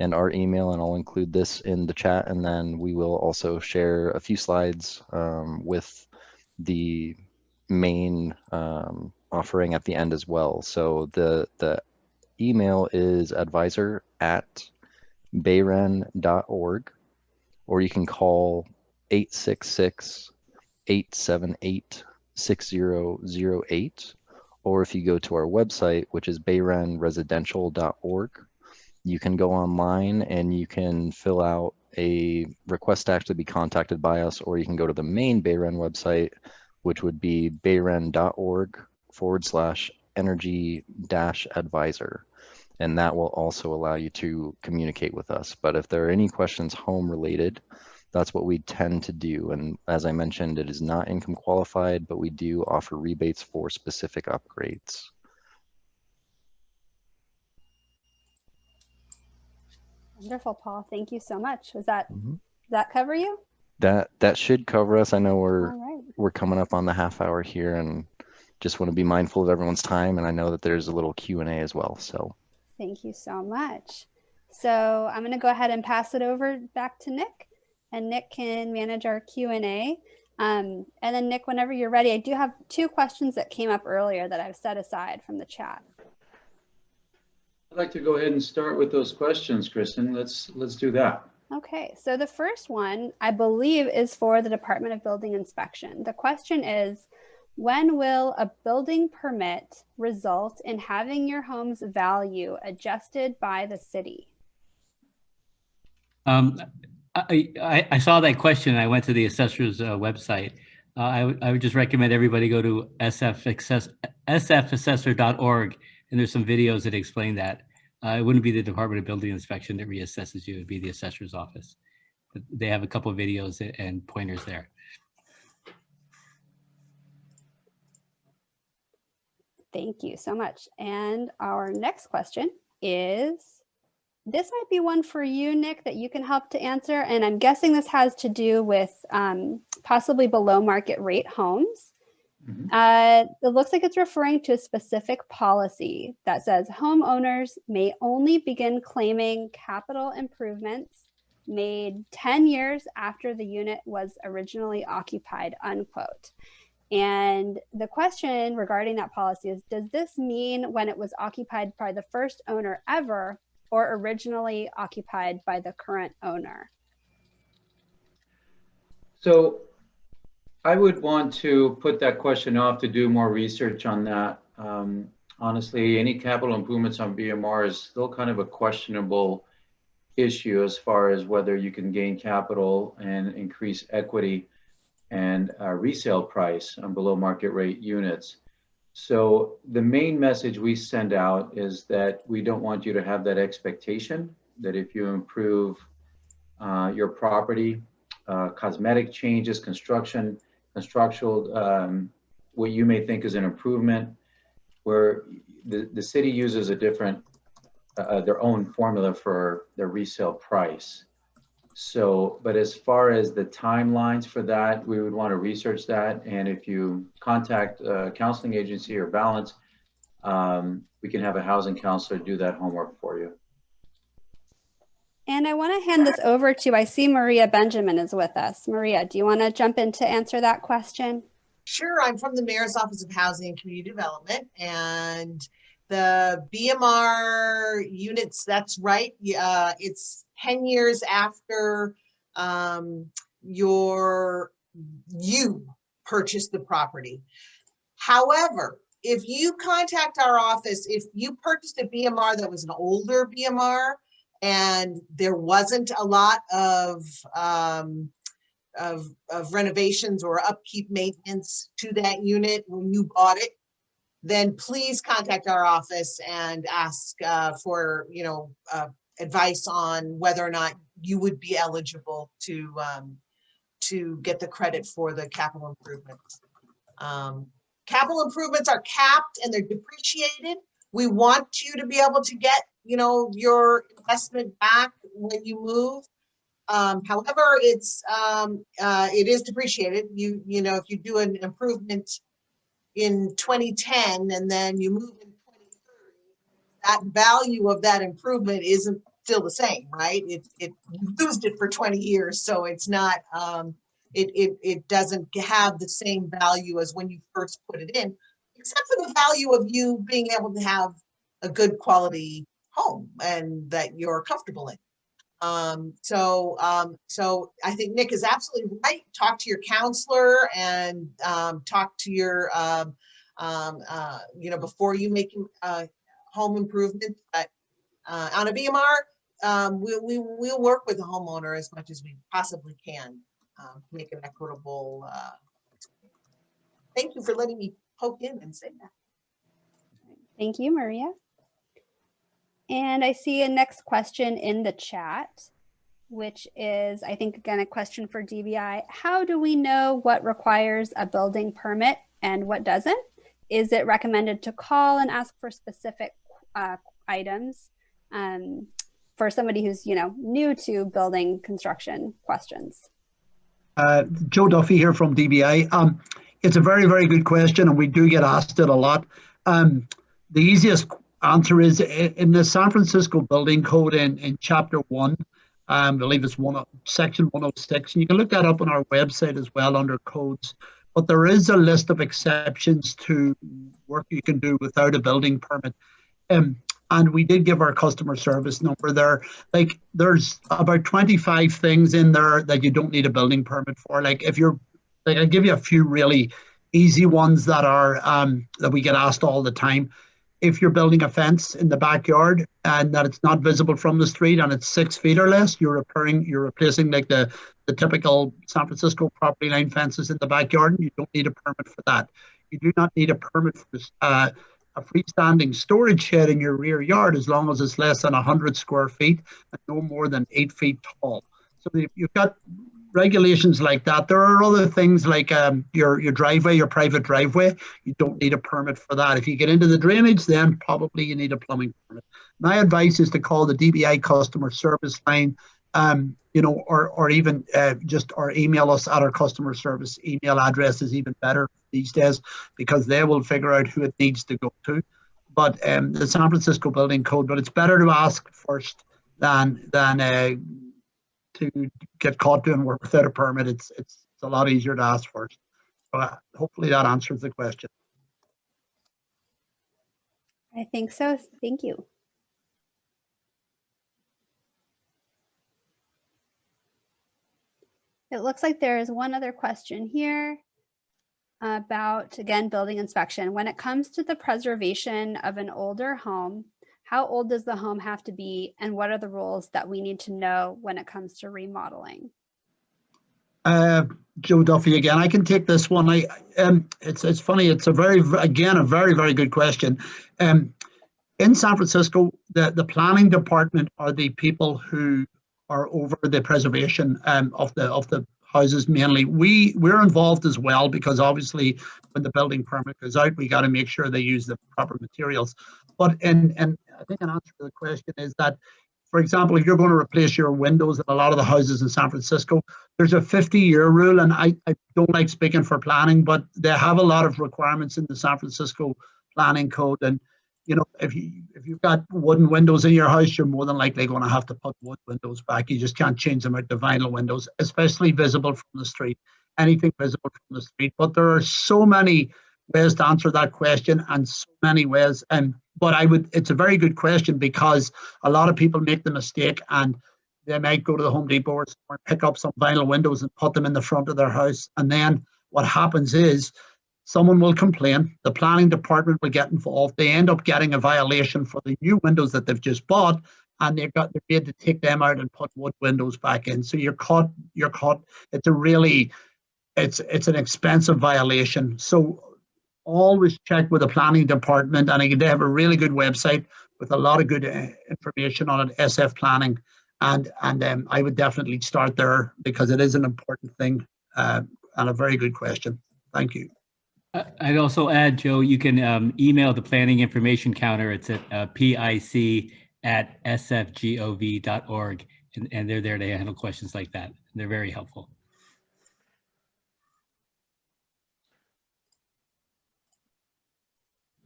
And our email, and I'll include this in the chat, and then we will also share a few slides with the main offering at the end as well. So the email is advisor@bayren.org, or you can call 866-878-6008. Or if you go to our website, which is bayrenresidential.org, you can go online and you can fill out a request to actually be contacted by us, or you can go to the main Bay Ren website, which would be bayren.org/energy-advisor. And that will also allow you to communicate with us. But if there are any questions home related, that's what we tend to do. And as I mentioned, it is not income qualified, but we do offer rebates for specific upgrades. Wonderful, Paul. Thank you so much. Does that cover you? That should cover us. I know we're coming up on the half hour here, and just want to be mindful of everyone's time. And I know that there's a little Q&A as well. So thank you so much. So I'm going to go ahead and pass it over back to Nick, and Nick can manage our Q&A. And then Nick, whenever you're ready, I do have 2 questions that came up earlier that I've set aside from the chat. I'd like to go ahead and start with those questions, Kristen. Let's do that. Okay, so the first one, I believe, is for the Department of Building Inspection. The question is, when will a building permit result in having your home's value adjusted by the city? I saw that question. I went to the assessor's website. I would just recommend everybody go to sfassessor.org, and there's some videos that explain that. It wouldn't be the Department of Building Inspection that reassesses you. It would be the assessor's office. But they have a couple of videos and pointers there. Thank you so much. And our next question is, this might be one for you, Nick, that you can help to answer. And I'm guessing this has to do with possibly below market rate homes. It looks like it's referring to a specific policy that says homeowners may only begin claiming capital improvements made 10 years after the unit was originally occupied, unquote. And the question regarding that policy is, does this mean when it was occupied by the first owner ever, or originally occupied by the current owner? So I would want to put that question off to do more research on that. Honestly, any capital improvements on BMR is still kind of a questionable issue as far as whether you can gain capital and increase equity and resale price on below market rate units. So the main message we send out is that we don't want you to have that expectation that if you improve your property, cosmetic changes, constructional, what you may think is an improvement, where the city uses a different, their own formula for their resale price. So, but as far as the timelines for that, we would want to research that. And if you contact a counseling agency or Balance, we can have a housing counselor do that homework for you. And I want to hand this over to, I see Maria Benjamin is with us. Maria, do you want to jump in to answer that question? Sure, I'm from the Mayor's Office of Housing and Community Development, and the BMR units, that's right. It's 10 years after you purchased the property. However, if you contact our office, if you purchased a BMR that was an older BMR and there wasn't a lot of renovations or upkeep maintenance to that unit when you bought it, then please contact our office and ask for advice on whether or not you would be eligible to get the credit for the capital improvements. Capital improvements are capped and they're depreciated. We want you to be able to get your investment back when you move. However, it is depreciated. If you do an improvement in 2010 and then you move in 2030, that value of that improvement isn't still the same, right? You used it for 20 years, so it's not. It doesn't have the same value as when you first put it in, except for the value of you being able to have a good quality home and that you're comfortable in. So I think Nick is absolutely right. Talk to your counselor and talk to your, before you make home improvements. But on a BMR, we'll work with the homeowner as much as we possibly can to make an equitable. Thank you for letting me poke in and say that. Thank you, Maria. And I see a next question in the chat, which is, I think, again, a question for DBI. How do we know what requires a building permit and what doesn't? Is it recommended to call and ask for specific items for somebody who's, new to building construction questions? Joe Duffy here from DBI. It's a very, very good question, and we do get asked it a lot. The easiest answer is in the San Francisco Building Code in Chapter 1, I believe it's Section 106, and you can look that up on our website as well under codes. But there is a list of exceptions to work you can do without a building permit. And we did give our customer service number there. Like there's about 25 things in there that you don't need a building permit for. Like if you're, like I'll give you a few really easy ones that are that we get asked all the time. If you're building a fence in the backyard and that it's not visible from the street and it's 6 feet or less, you're replacing like the typical San Francisco property line fences in the backyard. You don't need a permit for that. You do not need a permit for a freestanding storage shed in your rear yard as long as it's less than 100 square feet and no more than 8 feet tall. So you've got regulations like that. There are other things like your driveway, your private driveway. You don't need a permit for that. If you get into the drainage, then probably you need a plumbing permit. My advice is to call the DBI customer service line, you know, or even or email us at our customer service email address is even better these days because they will figure out who it needs to go to. But the San Francisco Building Code, but it's better to ask first than to get caught doing work without a permit. It's a lot easier to ask first. So hopefully that answers the question. I think so. Thank you. It looks like there is one other question here about, again, building inspection. When it comes to the preservation of an older home, how old does the home have to be, and what are the rules that we need to know when it comes to remodeling? Joe Duffy again. I can take this one. It's funny. It's a very good question. In San Francisco, the planning department are the people who are over the preservation of the houses mainly. We're involved as well because obviously when the building permit goes out, we got to make sure they use the proper materials. But and I think an answer to the question is that, for example, if you're going to replace your windows in a lot of the houses in San Francisco, there's a 50-year rule, and I don't like speaking for planning, but they have a lot of requirements in the San Francisco planning code. And you know, if you've got wooden windows in your house, you're more than likely going to have to put wood windows back. You just can't change them out to vinyl windows, especially visible from the street. Anything visible from the street. But there are so many ways to answer that question, and so many ways. But it's a very good question because a lot of people make the mistake and they might go to the Home Depot or somewhere, pick up some vinyl windows and put them in the front of their house. And then what happens is someone will complain, the planning department will get involved, they end up getting a violation for the new windows that they've just bought, and they're made to take them out and put wood windows back in. So you're caught. It's an expensive violation. So always check with the planning department, and they have a really good website with a lot of good information on it, SF planning, and I would definitely start there because it is an important thing and a very good question. Thank you. I'd also add, Joe, you can email the planning information counter. It's at pic@sfgov.org, and they're there to handle questions like that. They're very helpful.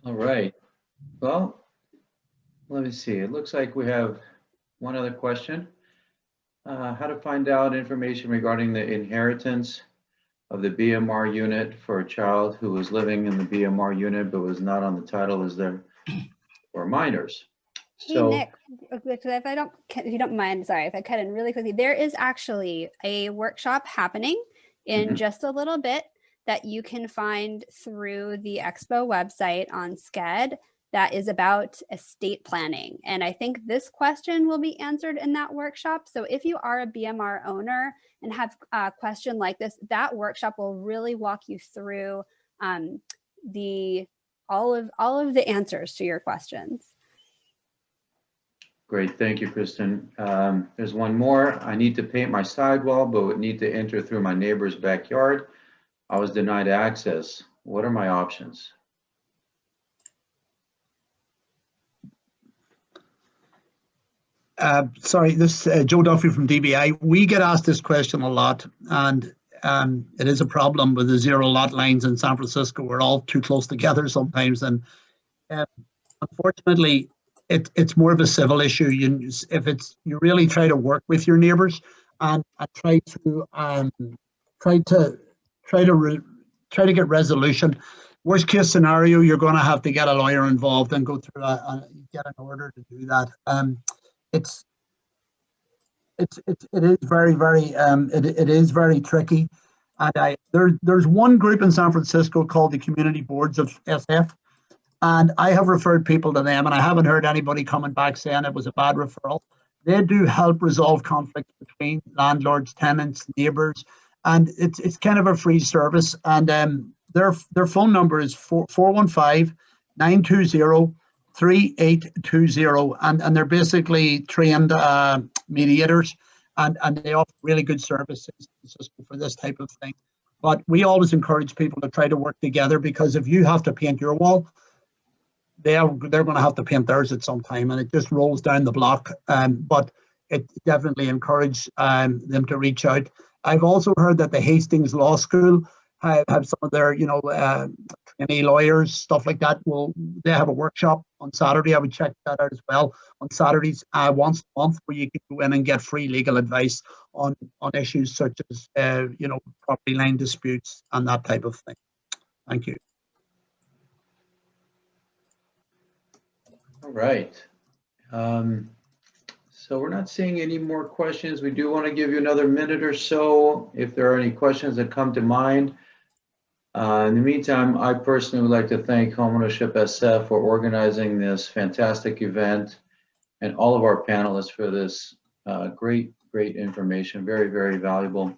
All right. Well, let me see. It looks like we have one other question. How to find out information regarding the inheritance of the BMR unit for a child who was living in the BMR unit but was not on the title as there for minors. Hey, Nick, if you don't mind, sorry, if I cut in really quickly, there is actually a workshop happening in just a little bit that you can find through the Expo website on SCED that is about estate planning. And I think this question will be answered in that workshop. So if you are a BMR owner and have a question like this, that workshop will really walk you through all of the answers to your questions. Great, thank you, Kristen. There's one more. I need to paint my sidewall, but would need to enter through my neighbor's backyard. I was denied access. What are my options? Sorry, this is Joe Duffy from DBI. We get asked this question a lot, and it is a problem with the zero lot lines in San Francisco. We're all too close together sometimes, and unfortunately, it's more of a civil issue. You really try to work with your neighbors and try to get resolution. Worst case scenario, you're going to have to get a lawyer involved and go through get an order to do that. It is very, it is very tricky. And there's one group in San Francisco called the Community Boards of SF, and I have referred people to them, and I haven't heard anybody coming back saying it was a bad referral. They do help resolve conflicts between landlords, tenants, neighbours, and it's kind of a free service. And their phone number is 415-920-3820, and they're basically trained mediators, and they offer really good services for this type of thing. But we always encourage people to try to work together, because if you have to paint your wall, they're going to have to paint theirs at some time, and it just rolls down the block. But it definitely encourage them to reach out. I've also heard that the Hastings Law School have some of their, trainee lawyers, stuff like that. They have a workshop on Saturday. I would check that out as well on Saturdays once a month, where you can go in and get free legal advice on issues such as property line disputes and that type of thing. Thank you. All right. So we're not seeing any more questions. We do want to give you another minute or so if there are any questions that come to mind. In the meantime, I personally would like to thank Homeownership SF for organizing this fantastic event, and all of our panelists for this great information. Very, very valuable.